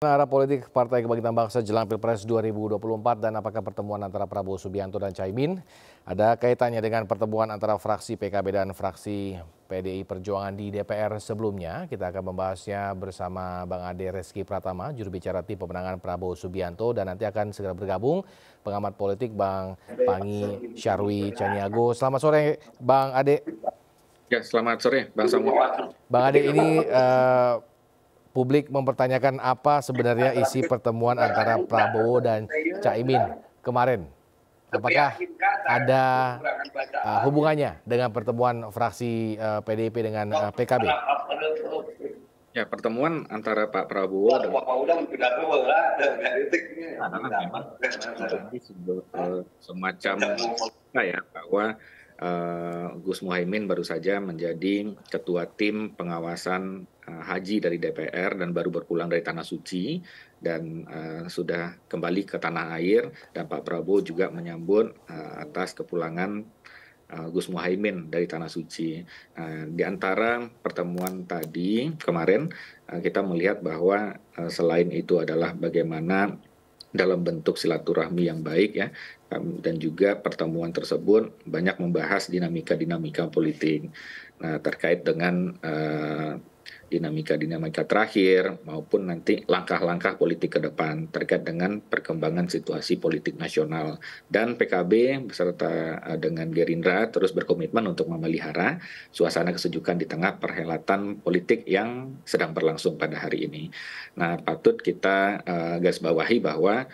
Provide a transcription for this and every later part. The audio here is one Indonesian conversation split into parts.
Arah politik Partai Kebangkitan Bangsa jelang Pilpres 2024 dan apakah pertemuan antara Prabowo Subianto dan Caimin ada kaitannya dengan pertemuan antara fraksi PKB dan fraksi PDI Perjuangan di DPR sebelumnya? Kita akan membahasnya bersama Bang Ade Reski Pratama, juru bicara tim pemenangan Prabowo Subianto, dan nanti akan segera bergabung pengamat politik Bang Pangi Syarwi Caniago. Selamat sore Bang Ade. Ya, selamat sore Bang Samuel. Bang Ade, ini publik mempertanyakan apa sebenarnya isi pertemuan antara Prabowo dan Caimin kemarin. Apakah ada hubungannya dengan pertemuan fraksi PDIP dengan PKB? Ya, pertemuan antara Pak Prabowo dan semacam bahwa Gus Muhaimin baru saja menjadi ketua tim pengawasan haji dari DPR dan baru berpulang dari Tanah Suci dan sudah kembali ke tanah air, dan Pak Prabowo juga menyambut atas kepulangan Gus Muhaimin dari Tanah Suci. Di antara pertemuan tadi kemarin kita melihat bahwa selain itu adalah bagaimana dalam bentuk silaturahmi yang baik ya, dan juga pertemuan tersebut banyak membahas dinamika-dinamika politik. Nah, terkait dengan dinamika-dinamika terakhir maupun nanti langkah-langkah politik ke depan terkait dengan perkembangan situasi politik nasional, dan PKB beserta dengan Gerindra terus berkomitmen untuk memelihara suasana kesejukan di tengah perhelatan politik yang sedang berlangsung pada hari ini. Nah, patut kita garis bawahi bahwa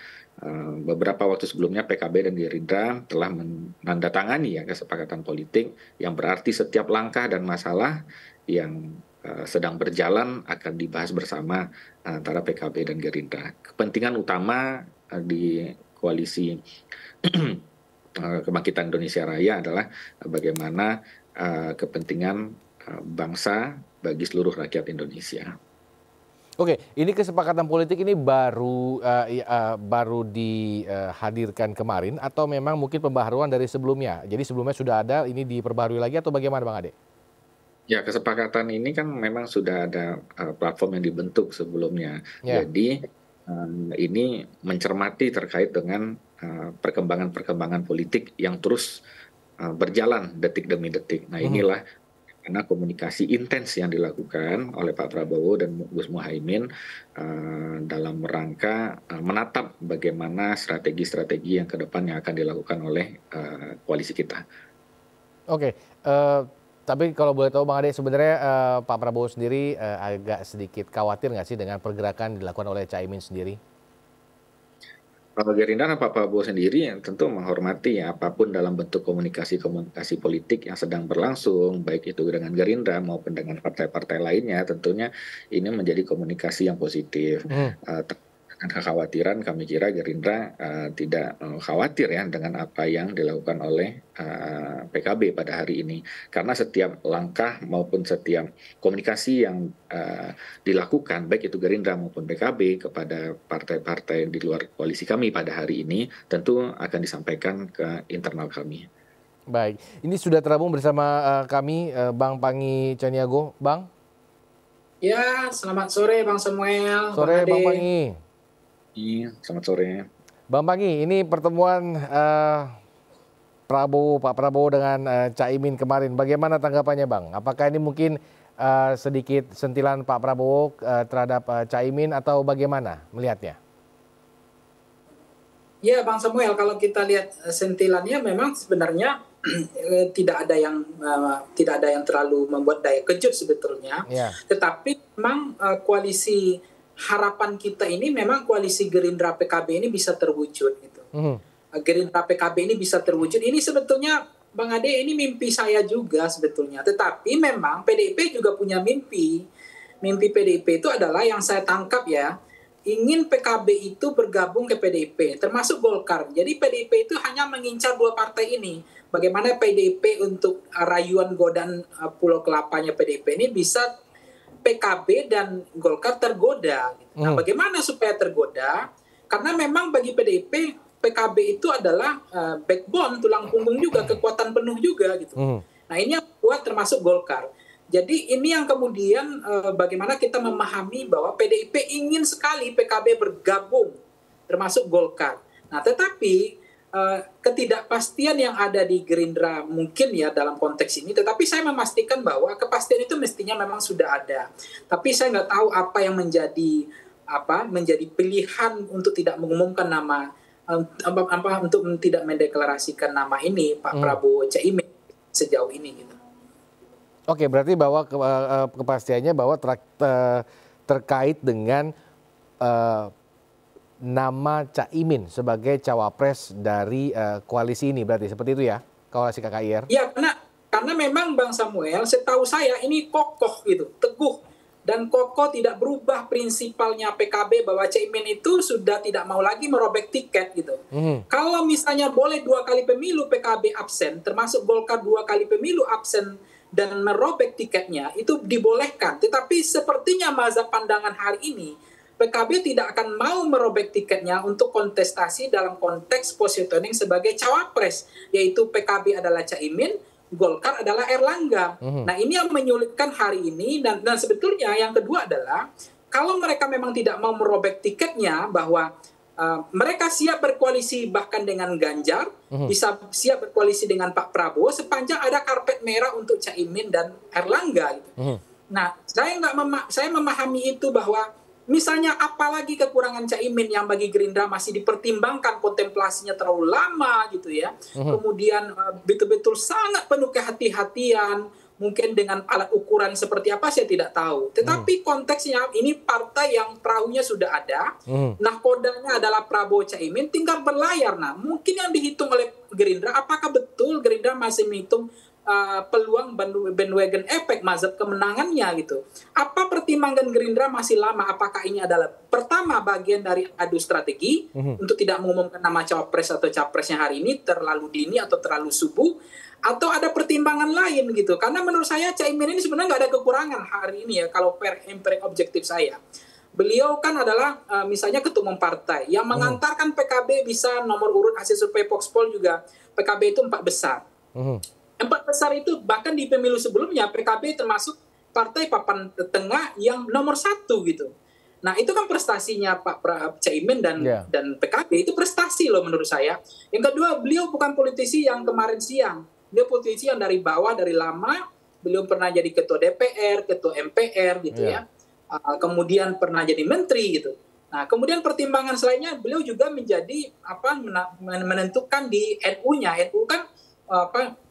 beberapa waktu sebelumnya PKB dan Gerindra telah menandatangani ya kesepakatan politik yang berarti setiap langkah dan masalah yang sedang berjalan akan dibahas bersama antara PKB dan Gerindra. Kepentingan utama di koalisi Kebangkitan Indonesia Raya adalah bagaimana kepentingan bangsa bagi seluruh rakyat Indonesia. Oke, ini kesepakatan politik ini baru dihadirkan kemarin atau memang mungkin pembaharuan dari sebelumnya? Jadi sebelumnya sudah ada, ini diperbarui lagi atau bagaimana Bang Ade? Ya, kesepakatan ini kan memang sudah ada platform yang dibentuk sebelumnya. Ya. Jadi ini mencermati terkait dengan perkembangan-perkembangan politik yang terus berjalan detik demi detik. Nah, inilah karena komunikasi intens yang dilakukan oleh Pak Prabowo dan Gus Muhaimin dalam rangka menatap bagaimana strategi-strategi yang ke depan yang akan dilakukan oleh koalisi kita. Oke, tapi kalau boleh tahu Bang Ade, sebenarnya Pak Prabowo sendiri agak sedikit khawatir nggak sih dengan pergerakan dilakukan oleh Caimin sendiri? Kalau Gerindra dan Pak Prabowo sendiri yang tentu menghormati ya apapun dalam bentuk komunikasi politik yang sedang berlangsung, baik itu dengan Gerindra maupun dengan partai-partai lainnya, tentunya ini menjadi komunikasi yang positif. Dengan kekhawatiran, kami kira Gerindra tidak khawatir ya dengan apa yang dilakukan oleh PKB pada hari ini, karena setiap langkah maupun setiap komunikasi yang dilakukan baik itu Gerindra maupun PKB kepada partai-partai di luar koalisi kami pada hari ini tentu akan disampaikan ke internal kami. Baik, ini sudah terhubung bersama kami Bang Pangi Caniago, Bang. Ya, selamat sore Bang Samuel. Sore Bang Pangi. Iya, selamat sore. Bang Pangi, ini pertemuan Pak Prabowo dengan Caimin kemarin, bagaimana tanggapannya Bang? Apakah ini mungkin sedikit sentilan Pak Prabowo terhadap Caimin atau bagaimana melihatnya? Ya Bang Samuel, kalau kita lihat sentilannya memang sebenarnya tidak ada yang terlalu membuat daya kejut sebetulnya. Yeah. Tetapi memang koalisi harapan kita ini memang koalisi Gerindra PKB ini bisa terwujud gitu. Gerindra PKB ini bisa terwujud. Ini sebetulnya Bang Ade, ini mimpi saya juga sebetulnya. Tetapi memang PDIP juga punya mimpi. Mimpi PDIP itu adalah yang saya tangkap ya, ingin PKB itu bergabung ke PDIP, termasuk Golkar. Jadi PDIP itu hanya mengincar dua partai ini. Bagaimana PDIP untuk rayuan godaan Pulau Kelapanya PDIP ini bisa PKB dan Golkar tergoda. Nah, bagaimana supaya tergoda? Karena memang bagi PDIP, PKB itu adalah backbone, tulang punggung juga, kekuatan penuh juga gitu. Nah, ini yang buat termasuk Golkar. Jadi ini yang kemudian bagaimana kita memahami bahwa PDIP ingin sekali PKB bergabung, termasuk Golkar. Nah, tetapi ketidakpastian yang ada di Gerindra mungkin ya dalam konteks ini, tetapi saya memastikan bahwa kepastian itu mestinya memang sudah ada. Tapi saya nggak tahu apa yang menjadi pilihan untuk tidak mengumumkan nama, untuk tidak mendeklarasikan nama ini Pak Prabowo Caimin sejauh ini gitu. Oke, berarti bahwa kepastiannya bahwa terkait dengan nama Caimin sebagai cawapres dari koalisi ini, berarti seperti itu ya, koalisi KKIR? Ya, karena memang Bang Samuel, setahu saya ini kokoh gitu, teguh dan kokoh, tidak berubah prinsipalnya PKB bahwa Caimin itu sudah tidak mau lagi merobek tiket gitu. Kalau misalnya boleh 2 kali pemilu PKB absen, termasuk Golkar 2 kali pemilu absen dan merobek tiketnya, itu dibolehkan. Tetapi sepertinya mazhab pandangan hari ini, PKB tidak akan mau merobek tiketnya untuk kontestasi dalam konteks positioning sebagai cawapres, yaitu PKB adalah Caimin, Golkar adalah Erlangga. Nah, ini yang menyulitkan hari ini, dan sebetulnya yang kedua adalah kalau mereka memang tidak mau merobek tiketnya, bahwa mereka siap berkoalisi bahkan dengan Ganjar, bisa siap berkoalisi dengan Pak Prabowo sepanjang ada karpet merah untuk Caimin dan Erlangga. Gitu. Nah, saya memahami itu bahwa misalnya apalagi kekurangan Caimin yang bagi Gerindra masih dipertimbangkan kontemplasinya terlalu lama gitu ya. Kemudian betul-betul sangat penuh kehati-hatian, mungkin dengan alat ukuran seperti apa saya tidak tahu. Tetapi konteksnya ini partai yang perahunya sudah ada, nahkodanya adalah Prabowo Caimin, tinggal berlayar. Nah, mungkin yang dihitung oleh Gerindra, apakah betul Gerindra masih menghitung peluang bandwagon efek mazhab kemenangannya gitu. Apa pertimbangan Gerindra masih lama? Apakah ini adalah pertama bagian dari adu strategi untuk tidak mengumumkan nama cawapres atau capresnya hari ini terlalu dini atau terlalu subuh, atau ada pertimbangan lain gitu? Karena menurut saya Caimin ini sebenarnya nggak ada kekurangan hari ini ya, kalau empiric objektif saya. Beliau kan adalah misalnya ketua umum partai yang mengantarkan PKB bisa nomor urut hasil survei Voxpol juga PKB itu 4 besar. 4 besar itu bahkan di pemilu sebelumnya PKB termasuk partai papan tengah yang nomor 1 gitu. Nah, itu kan prestasinya Pak Caimin dan PKB, itu prestasi loh menurut saya. Yang kedua, beliau bukan politisi yang kemarin siang. Beliau politisi yang dari bawah, dari lama. Beliau pernah jadi ketua DPR, ketua MPR gitu ya. Kemudian pernah jadi menteri gitu. Nah, kemudian pertimbangan selainnya, beliau juga menjadi menentukan di NU-nya. NU kan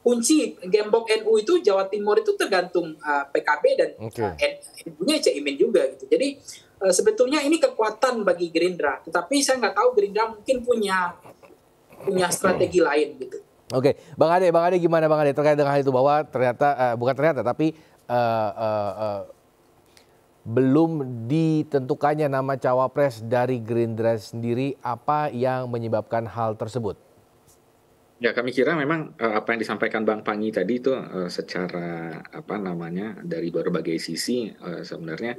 kunci gembok NU itu Jawa Timur itu tergantung PKB dan NU-nya Caimin juga gitu. Jadi sebetulnya ini kekuatan bagi Gerindra, tetapi saya nggak tahu Gerindra mungkin punya strategi lain gitu. Oke, Bang Ade gimana Bang Ade terkait dengan hal itu, bahwa ternyata bukan ternyata tapi belum ditentukannya nama cawapres dari Gerindra sendiri, apa yang menyebabkan hal tersebut? Ya, kami kira memang apa yang disampaikan Bang Pangi tadi itu secara dari berbagai sisi sebenarnya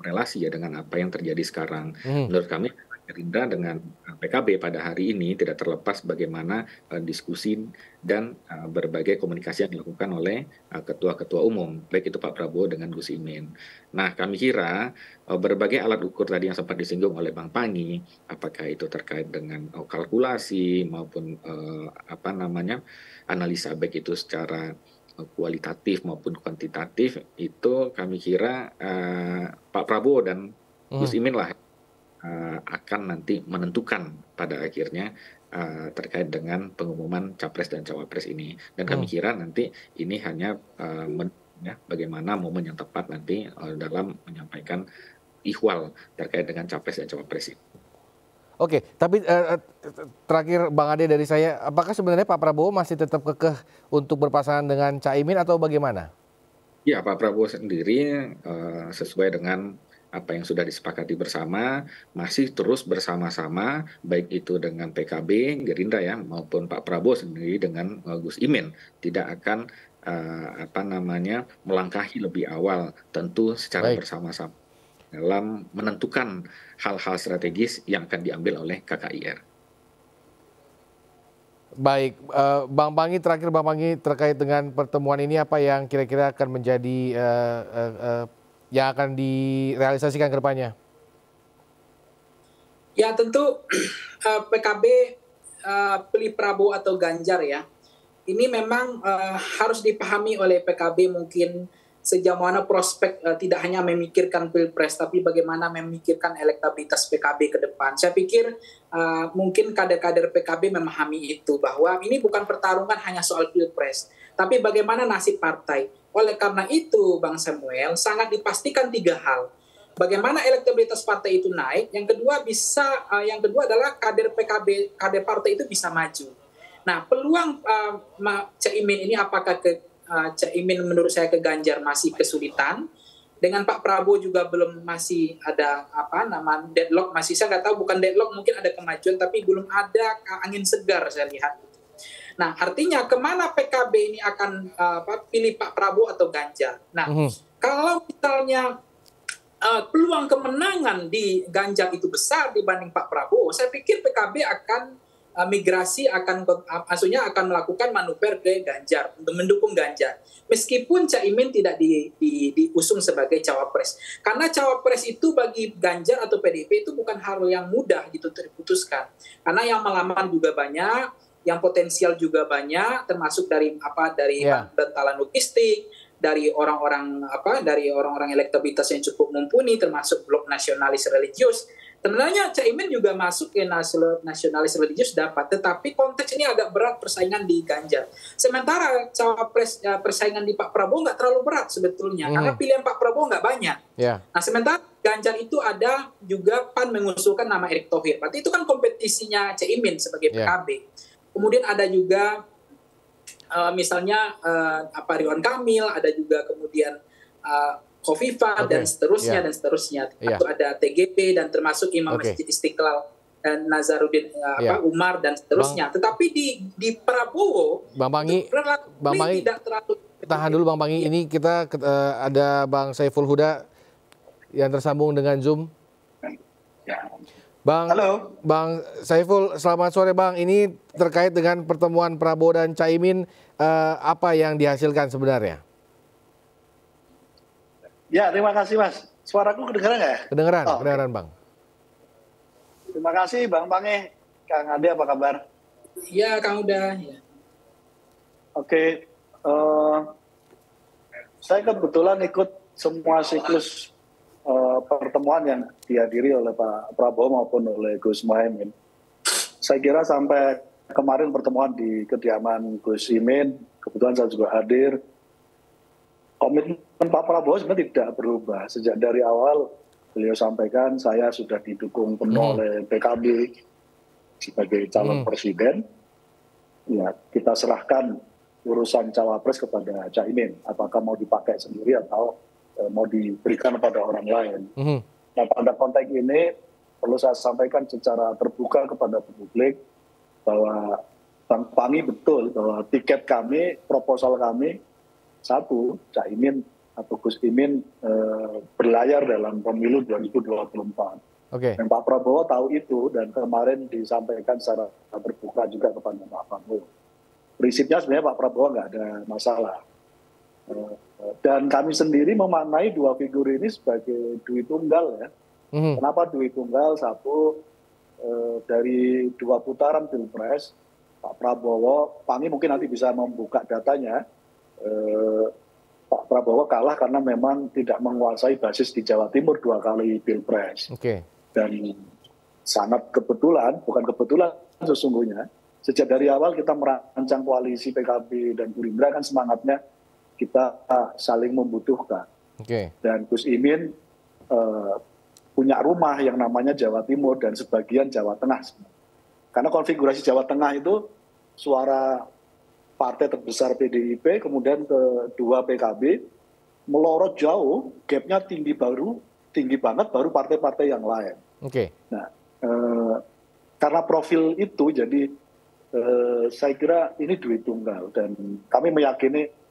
relasi ya dengan apa yang terjadi sekarang. Menurut kami Gerindra dengan PKB pada hari ini tidak terlepas bagaimana diskusi dan berbagai komunikasi yang dilakukan oleh ketua-ketua umum, baik itu Pak Prabowo dengan Gus Imin. Nah, kami kira berbagai alat ukur tadi yang sempat disinggung oleh Bang Pangi, apakah itu terkait dengan kalkulasi maupun analisa baik itu secara kualitatif maupun kuantitatif, itu kami kira Pak Prabowo dan Gus Imin lah akan nanti menentukan pada akhirnya terkait dengan pengumuman capres dan cawapres ini. Dan kami kira nanti ini hanya bagaimana momen yang tepat nanti dalam menyampaikan ihwal terkait dengan capres dan cawapres ini. Oke, tapi terakhir Bang Ade dari saya, apakah sebenarnya Pak Prabowo masih tetap kekeh untuk berpasangan dengan Caimin atau bagaimana? Ya, Pak Prabowo sendiri sesuai dengan apa yang sudah disepakati bersama, masih terus bersama-sama, baik itu dengan PKB, Gerindra ya, maupun Pak Prabowo sendiri dengan Gus Imin, tidak akan melangkahi lebih awal, tentu secara bersama-sama dalam menentukan hal-hal strategis yang akan diambil oleh KKIR. Baik, Bang Pangi, terakhir Bang Pangi terkait dengan pertemuan ini, apa yang kira-kira akan menjadi yang akan direalisasikan ke depannya? Ya tentu PKB pilih Prabowo atau Ganjar ya. Ini memang harus dipahami oleh PKB mungkin sejauh mana prospek tidak hanya memikirkan pilpres, tapi bagaimana memikirkan elektabilitas PKB ke depan. Saya pikir mungkin kader-kader PKB memahami itu, bahwa ini bukan pertarungan hanya soal pilpres, tapi bagaimana nasib partai. Oleh karena itu, Bang Samuel, sangat dipastikan 3 hal. Bagaimana elektabilitas partai itu naik, yang kedua adalah kader PKB, kader partai itu bisa maju. Nah, peluang Caimin ini apakah Caimin menurut saya ke Ganjar masih kesulitan. Dengan Pak Prabowo juga masih ada deadlock, masih saya nggak tahu, bukan deadlock, mungkin ada kemajuan, tapi belum ada angin segar saya lihat. Nah, artinya kemana PKB ini akan pilih Pak Prabowo atau Ganjar. Nah, kalau misalnya peluang kemenangan di Ganjar itu besar dibanding Pak Prabowo, saya pikir PKB akan migrasi, maksudnya akan melakukan manuver ke Ganjar untuk mendukung Ganjar, meskipun Caimin tidak diusung sebagai cawapres, karena cawapres itu bagi Ganjar atau PDIP itu bukan hal yang mudah gitu terputuskan, karena yang melamar juga banyak, yang potensial juga banyak, termasuk dari bantalan logistik, dari orang-orang elektabilitas yang cukup mumpuni, termasuk blok nasionalis religius. Sebenarnya Caimin juga masuk ke nasionalis religius dapat, tetapi konteks ini agak berat persaingan di Ganjar. Sementara cawapres persaingan di Pak Prabowo nggak terlalu berat sebetulnya, karena pilihan Pak Prabowo nggak banyak. Nah, sementara Ganjar itu ada juga PAN mengusulkan nama Erick Thohir. Berarti itu kan kompetisinya Caimin sebagai PKB. Kemudian ada juga misalnya Ridwan Kamil, ada juga kemudian Khofifah dan seterusnya dan seterusnya. Itu ada TGP dan termasuk Imam Masjid Istiqlal dan Nazaruddin Umar dan seterusnya. Tetapi di Prabowo Bang Pangi tidak terlalu. Tahan dulu Bang Pangi, ini kita ada Bang Saiful Huda yang tersambung dengan Zoom. Halo. Bang Saiful, selamat sore Bang. Ini terkait dengan pertemuan Prabowo dan Caimin, apa yang dihasilkan sebenarnya? Ya, terima kasih Mas. Suaraku kedengeran nggak ya? Kedengeran Bang. Terima kasih Bang Pangi. Kang Ade apa kabar? Iya, Kang Uda. Ya. Oke, saya kebetulan ikut semua siklus pertemuan yang dihadiri oleh Pak Prabowo maupun oleh Gus Muhaimin. Saya kira sampai kemarin pertemuan di kediaman Gus Imin, kebetulan saya juga hadir. Komitmen Pak Prabowo sebenarnya tidak berubah. Sejak dari awal beliau sampaikan saya sudah didukung penuh oleh PKB sebagai calon presiden. Ya, kita serahkan urusan cawapres kepada Caimin. Apakah mau dipakai sendiri atau mau diberikan kepada orang lain. Nah, pada konteks ini perlu saya sampaikan secara terbuka kepada publik bahwa Bang Pangi betul bahwa tiket kami, proposal kami, satu, Caimin atau Gus Imin berlayar dalam pemilu 2024. Dan Pak Prabowo tahu itu dan kemarin disampaikan secara terbuka juga kepada Pak Prabowo. Prinsipnya sebenarnya Pak Prabowo nggak ada masalah. Dan kami sendiri memaknai dua figur ini sebagai duit tunggal ya. Kenapa duit tunggal? Satu, dari 2 putaran pilpres, Pak Prabowo, Pangi mungkin nanti bisa membuka datanya, Pak Prabowo kalah karena memang tidak menguasai basis di Jawa Timur 2 kali pilpres. Dan sangat kebetulan, bukan kebetulan sesungguhnya, sejak dari awal kita merancang koalisi PKB dan Gerindra kan semangatnya kita saling membutuhkan. Dan Gus Imin punya rumah yang namanya Jawa Timur dan sebagian Jawa Tengah. Karena konfigurasi Jawa Tengah itu suara partai terbesar PDIP, kemudian kedua PKB, melorot jauh, gapnya tinggi banget baru partai-partai yang lain. Nah, karena profil itu, jadi saya kira ini duit tunggal dan kami meyakini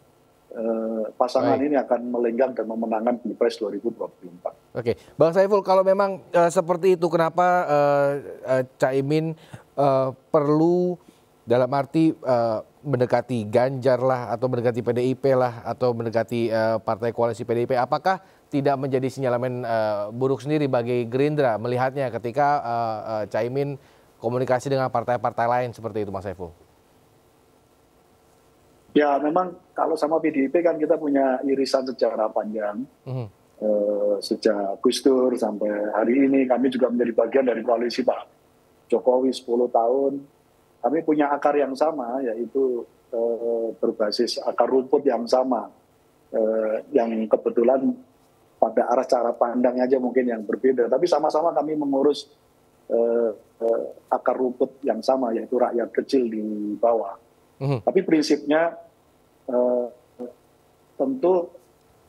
pasangan ini akan melenggang dan memenangkan Pilpres 2024. Bang Saiful, kalau memang seperti itu, kenapa Caimin perlu dalam arti mendekati Ganjar lah, atau mendekati PDIP lah, atau mendekati partai koalisi PDIP, apakah tidak menjadi sinyalemen buruk sendiri bagi Gerindra melihatnya ketika Caimin komunikasi dengan partai-partai lain seperti itu, Mas Saiful? Ya memang kalau sama PDIP kan kita punya irisan sejarah panjang. Sejak Gus Dur sampai hari ini kami juga menjadi bagian dari koalisi Pak Jokowi 10 tahun. Kami punya akar yang sama, yaitu berbasis akar rumput yang sama, yang kebetulan pada arah cara pandang aja mungkin yang berbeda, tapi sama-sama kami mengurus akar rumput yang sama, yaitu rakyat kecil di bawah. Tapi prinsipnya tentu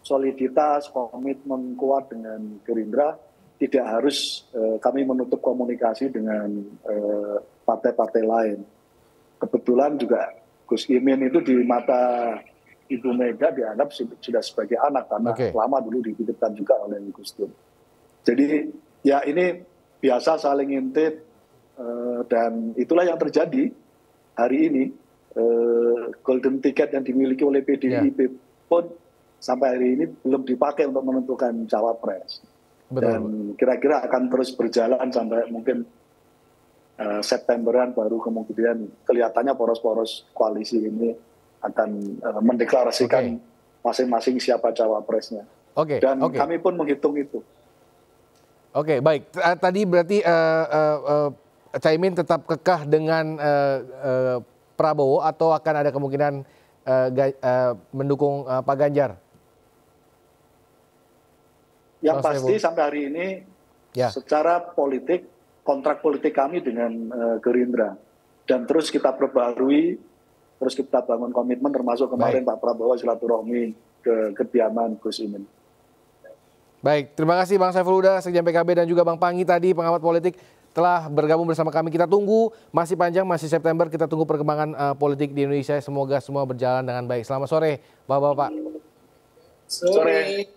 soliditas, komitmen kuat dengan Gerindra tidak harus kami menutup komunikasi dengan partai-partai lain. Kebetulan juga Gus Imin itu di mata Ibu Mega dianggap sudah sebagai anak karena lama dulu dititipkan juga oleh Gus Dur. Jadi ya ini biasa saling intip dan itulah yang terjadi hari ini. Golden ticket yang dimiliki oleh PDIP pun sampai hari ini belum dipakai untuk menentukan cawapres. Dan kira-kira akan terus berjalan sampai mungkin Septemberan baru kemudian kelihatannya poros-poros koalisi ini akan mendeklarasikan masing-masing siapa cawapresnya. Dan kami pun menghitung itu. Baik. Tadi berarti Caimin tetap kekeh dengan Prabowo atau akan ada kemungkinan mendukung Pak Ganjar? Yang pasti sampai hari ini secara politik, kontrak politik kami dengan Gerindra. Dan terus kita perbarui, terus kita bangun komitmen termasuk kemarin Pak Prabowo silaturahmi ke kediaman Gus Imin. Baik, terima kasih Bang Saiful Huda, Sekjen PKB, dan juga Bang Panggi tadi, pengamat politik, telah bergabung bersama kami. Kita tunggu, masih panjang, masih September, kita tunggu perkembangan politik di Indonesia. Semoga semua berjalan dengan baik. Selamat sore, Bapak-Bapak. Sore.